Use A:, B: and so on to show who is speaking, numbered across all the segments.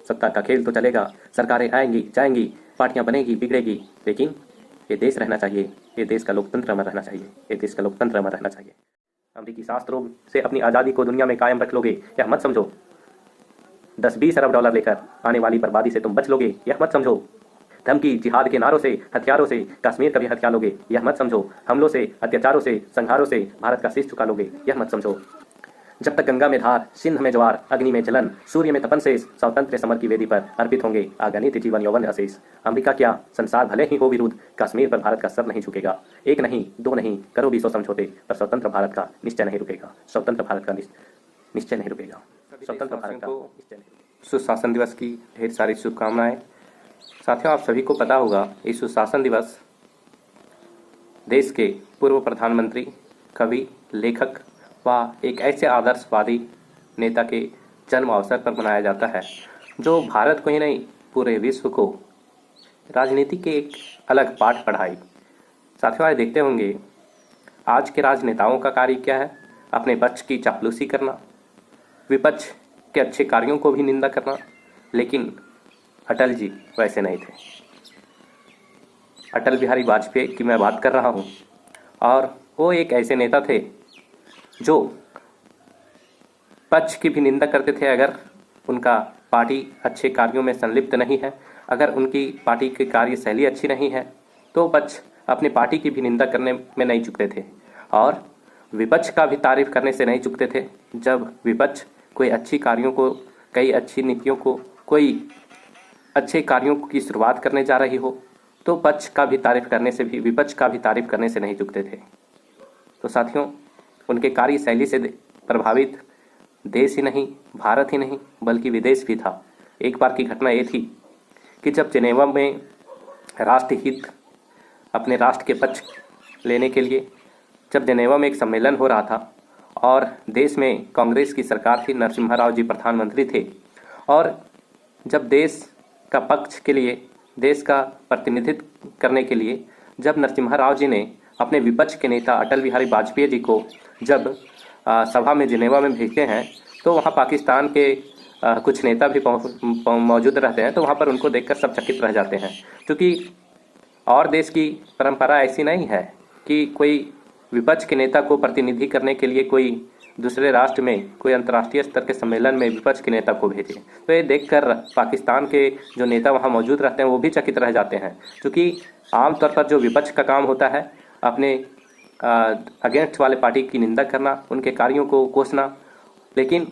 A: सत्ता का खेल तो चलेगा, सरकारें आएंगी जाएंगी, पार्टियां बनेगी बिगड़ेगी, लेकिन ये देश रहना चाहिए, ये देश का लोकतंत्र अमर रहना चाहिए, ये देश का लोकतंत्र अमर रहना चाहिए। अमेरिकी शास्त्रों से अपनी आज़ादी को दुनिया में कायम रख लोगे, यह मत समझो। 10-20 अरब डॉलर लेकर आने वाली बर्बादी से तुम बच लोगे, यह मत समझो। धमकी जिहाद के नारों से, हथियारों से कश्मीर कभी हथिया लोगे, यह मत समझो। हमलों से, अत्याचारों से, संहारों से भारत का शीश झुका लोगे, यह मत समझो। जब तक गंगा में धार, सिंध में ज्वार, अग्नि में जलन, सूर्य में तपन शेष, स्वतंत्र समर की वेदी पर अर्पित होंगे अगणित जीवन यौवन अशेष। अमेरिका क्या, संसार भले ही हो विरुद्ध, कश्मीर पर भारत का सर नहीं झुकेगा। एक नहीं, दो नहीं, करो 20 समझौते, पर स्वतंत्र भारत का निश्चय नहीं रुकेगा। स्वतंत्र भारत का निश्चय नहीं रुकेगा। स्वतंत्र भारत का निश्चय नहीं।
B: सुशासन दिवस की ढेर सारी शुभकामनाएं। साथियों, आप सभी को पता होगा ये सुशासन दिवस देश के पूर्व प्रधानमंत्री, कवि, लेखक व एक ऐसे आदर्शवादी नेता के जन्म अवसर पर मनाया जाता है जो भारत को ही नहीं पूरे विश्व को राजनीति के एक अलग पाठ पढ़ाई। साथियों, आज देखते होंगे आज के राजनेताओं का कार्य क्या है, अपने पक्ष की चापलूसी करना, विपक्ष के अच्छे कार्यों को भी निंदा करना। लेकिन अटल जी वैसे नहीं थे। अटल बिहारी वाजपेयी की मैं बात कर रहा हूँ, और वो एक ऐसे नेता थे जो पक्ष की भी निंदा करते थे अगर उनका पार्टी अच्छे कार्यों में संलिप्त नहीं है, अगर उनकी पार्टी की कार्यशैली अच्छी नहीं है, तो पक्ष अपनी पार्टी की भी निंदा करने में नहीं चूकते थे, और विपक्ष का भी तारीफ करने से नहीं चूकते थे। जब विपक्ष कोई अच्छी कार्यों को, कई अच्छी नीतियों को, कोई अच्छे कार्यों की शुरुआत करने जा रही हो, तो पक्ष का भी तारीफ करने से भी, विपक्ष का भी तारीफ करने से नहीं चूकते थे। तो साथियों, उनके कार्यशैली से प्रभावित देश ही नहीं, भारत ही नहीं, बल्कि विदेश भी था। एक बार की घटना ये थी कि जब जिनेवा में राष्ट्रहित, अपने राष्ट्र के पक्ष लेने के लिए जब जिनेवा में एक सम्मेलन हो रहा था, और देश में कांग्रेस की सरकार थी, नरसिम्हा राव जी प्रधानमंत्री थे, और जब देश का पक्ष के लिए, देश का प्रतिनिधित्व करने के लिए जब नरसिम्हा राव जी ने अपने विपक्ष के नेता अटल बिहारी वाजपेयी जी को जब सभा में जिनेवा में भेजते हैं, तो वहाँ पाकिस्तान के कुछ नेता भी मौजूद रहते हैं। तो वहाँ पर उनको देखकर सब चकित रह जाते हैं, क्योंकि और देश की परंपरा ऐसी नहीं है कि कोई विपक्ष के नेता को प्रतिनिधि करने के लिए कोई दूसरे राष्ट्र में, कोई अंतर्राष्ट्रीय स्तर के सम्मेलन में विपक्ष के नेता को भेजे। तो ये देखकर पाकिस्तान के जो नेता वहाँ मौजूद रहते हैं वो भी चकित रह जाते हैं, क्योंकि आमतौर पर जो विपक्ष का काम होता है अपने अगेंस्ट वाले पार्टी की निंदा करना, उनके कार्यों को कोसना, लेकिन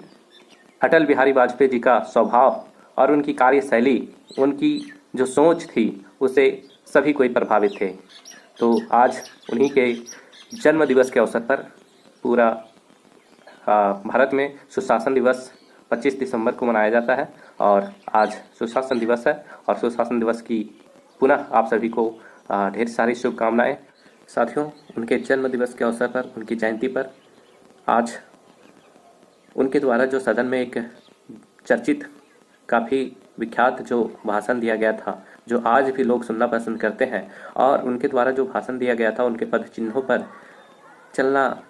B: अटल बिहारी वाजपेयी जी का स्वभाव और उनकी कार्यशैली, उनकी जो सोच थी, उससे सभी कोई प्रभावित थे। तो आज उन्हीं के जन्म दिवस के अवसर पर पूरा भारत में सुशासन दिवस 25 दिसंबर को मनाया जाता है, और आज सुशासन दिवस है, और सुशासन दिवस की पुनः आप सभी को ढेर सारी शुभकामनाएं। साथियों, उनके जन्म दिवस के अवसर पर, उनकी जयंती पर आज उनके द्वारा जो सदन में एक चर्चित, काफ़ी विख्यात जो भाषण दिया गया था, जो आज भी लोग सुनना पसंद करते हैं, और उनके द्वारा जो भाषण दिया गया था, उनके पद चिन्हों पर चलना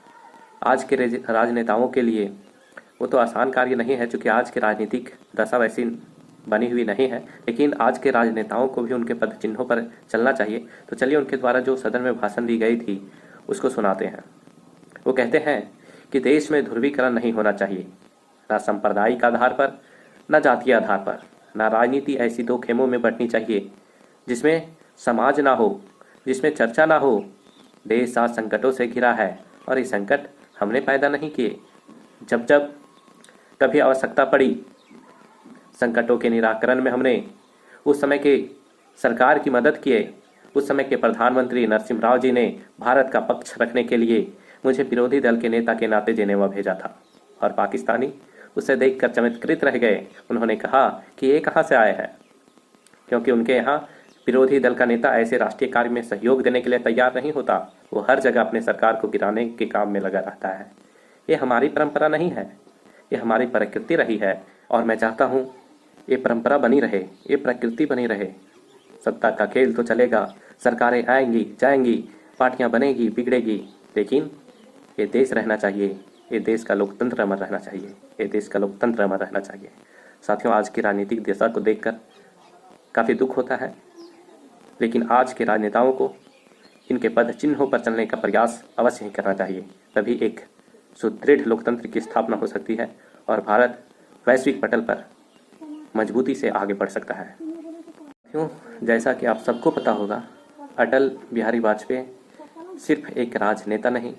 B: आज के राजनेताओं के लिए वो तो आसान कार्य नहीं है, क्योंकि आज की राजनीतिक दशा वैसी बनी हुई नहीं है, लेकिन आज के राजनेताओं को भी उनके पद चिन्हों पर चलना चाहिए। तो चलिए उनके द्वारा जो सदन में भाषण दी गई थी उसको सुनाते हैं। वो कहते हैं कि देश में ध्रुवीकरण नहीं होना चाहिए, ना सांप्रदायिक आधार पर, न जातीय आधार पर, ना राजनीति ऐसी दो खेमों में बंटनी चाहिए जिसमें समाज ना हो, जिसमें चर्चा ना हो। देश आज संकटों से घिरा है, और ये संकट हमने पैदा नहीं किए। जब जब कभी आवश्यकता पड़ी संकटों के निराकरण में, हमने उस समय के सरकार की मदद किए। उस समय के प्रधानमंत्री नरसिम्हा राव जी ने भारत का पक्ष रखने के लिए मुझे विरोधी दल के नेता के नाते जिनेवा भेजा था, और पाकिस्तानी उसे देखकर चमत्कृत रह गए। उन्होंने कहा कि ये कहाँ से आए हैं, क्योंकि उनके यहाँ विरोधी दल का नेता ऐसे राष्ट्रीय कार्य में सहयोग देने के लिए तैयार नहीं होता। वो हर जगह अपने सरकार को गिराने के काम में लगा रहता है। ये हमारी परंपरा नहीं है, ये हमारी प्रकृति रही है, और मैं चाहता हूँ ये परंपरा बनी रहे, ये प्रकृति बनी रहे। सत्ता का खेल तो चलेगा, सरकारें आएंगी जाएंगी, पार्टियां बनेगी बिगड़ेगी, लेकिन ये देश रहना चाहिए, ये देश का लोकतंत्र अमर रहना चाहिए, ये देश का लोकतंत्र अमर रहना चाहिए।
A: साथियों, आज की राजनीतिक दशा को देखकर काफ़ी दुख होता है, लेकिन आज के राजनेताओं को इनके पद चिन्हों पर चलने का प्रयास अवश्य ही करना चाहिए। तभी एक सुदृढ़ लोकतंत्र की स्थापना हो सकती है और भारत वैश्विक पटल पर मजबूती से आगे बढ़ सकता है। क्यों, जैसा कि आप सबको पता होगा, अटल बिहारी वाजपेयी सिर्फ एक राजनेता नहीं,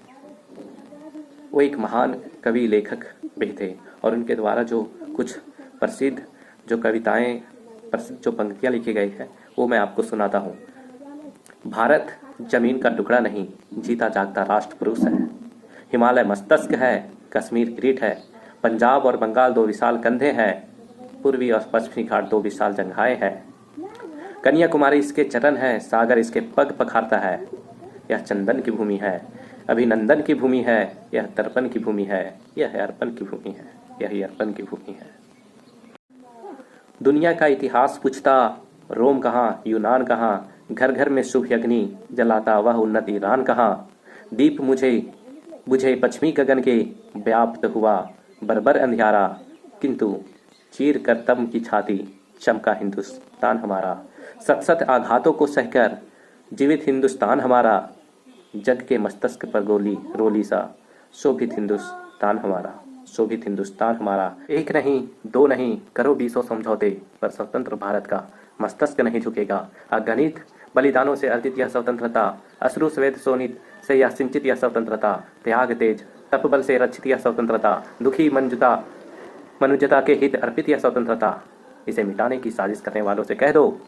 A: वो एक महान कवि लेखक भी थे और उनके द्वारा जो कुछ प्रसिद्ध जो कविताएं, जो पंक्तियां लिखी गई है, वो मैं आपको सुनाता हूँ। भारत जमीन का टुकड़ा नहीं, जीता जागता राष्ट्र पुरुष है। हिमालय मस्तक है, कश्मीर किरीट है, पंजाब और बंगाल दो विशाल कंधे हैं, पूर्वी और पश्चिमी घाट दो विशाल जंघाएं हैं। कन्याकुमारी इसके चरण है, सागर इसके पग पखारता है। यह चंदन की भूमि है, अभिनंदन की भूमि है, यह तर्पण की भूमि है, यह अर्पण की भूमि है, यही अर्पण की भूमि है। दुनिया का इतिहास पूछता, रोम कहाँ, यूनान कहाँ, घर घर में शुभ अग्नि जलाता वह उन्नत ईरान कहाँ। दीप मुझे बुझे पश्चिमी गगन के, व्याप्त हुआ बर्बर अंधियारा, किंतु चीर कर तम की छाती चमका हिंदुस्तान हमारा। सत सत आघातों को सहकर जीवित हिंदुस्तान हमारा, जग के मस्तक पर गोली रोली सा शोभित हिंदुस्तान हमारा, शोभित हिंदुस्तान हमारा। एक नहीं दो नहीं करो बीसों समझौते, पर स्वतंत्र भारत का मस्तक नहीं झुकेगा। अगणित बलिदानों से अर्जित यह स्वतंत्रता, अश्रु स्वेद सोनित से यह सिंचित यह स्वतंत्रता, त्याग तेज तपबल से रक्षित यह स्वतंत्रता, दुखी मनुजता के हित अर्पित यह स्वतंत्रता। इसे मिटाने की साजिश करने वालों से कह दो,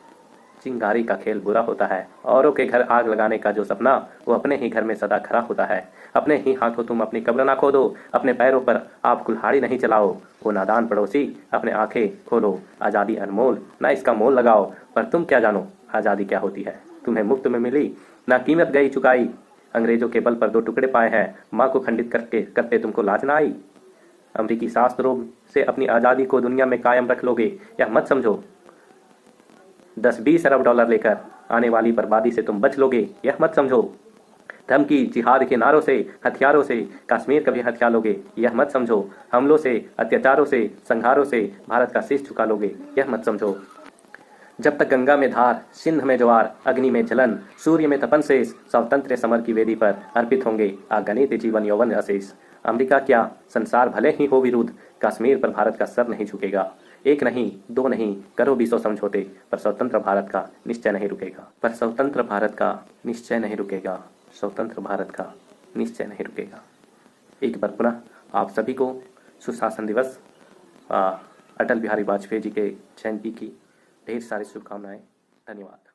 A: चिंगारी का खेल बुरा होता है। औरों के घर आग लगाने का जो सपना, वो अपने ही घर में सदा खरा होता है। अपने ही हाथों तुम अपनी कब्र ना खोदो, अपने पैरों पर आप कुल्हाड़ी नहीं चलाओ। वो नादान पड़ोसी अपने आंखें खोलो, आज़ादी अनमोल ना इसका मोल लगाओ। पर तुम क्या जानो आज़ादी क्या होती है, तुम्हें मुफ्त में मिली ना कीमत गई चुकाई। अंग्रेजों के बल पर दो टुकड़े पाए हैं, माँ को खंडित करते तुमको लाज ना आई। अमरीकी शास्त्रों से अपनी आज़ादी को दुनिया में कायम रख लोगे, यह मत समझो। 10-20 अरब डॉलर लेकर आने वाली बर्बादी से तुम बच लोगे, यह मत समझो। धमकी जिहाद के नारों से, हथियारों से कश्मीर कभी हथिया लोगे, यह मत समझो। हमलों से, अत्याचारों से, संहारों से भारत का शीश झुका लोगे, यह मत समझो। जब तक गंगा में धार, सिंध में ज्वार, अग्नि में जलन, सूर्य में तपन शेष, स्वतंत्र समर की वेदी पर अर्पित होंगे अगणित जीवन यौवन अशेष। अमेरिका क्या, संसार भले ही हो विरुद्ध, कश्मीर पर भारत का सर नहीं झुकेगा। एक नहीं दो नहीं करो बीसों समझौते, पर स्वतंत्र भारत का निश्चय नहीं रुकेगा, पर स्वतंत्र भारत का निश्चय नहीं रुकेगा, स्वतंत्र भारत का निश्चय नहीं रुकेगा। एक बार पुनः आप सभी को सुशासन दिवस, अटल बिहारी वाजपेयी जी के जयंती की ढेर सारी शुभकामनाएं। धन्यवाद।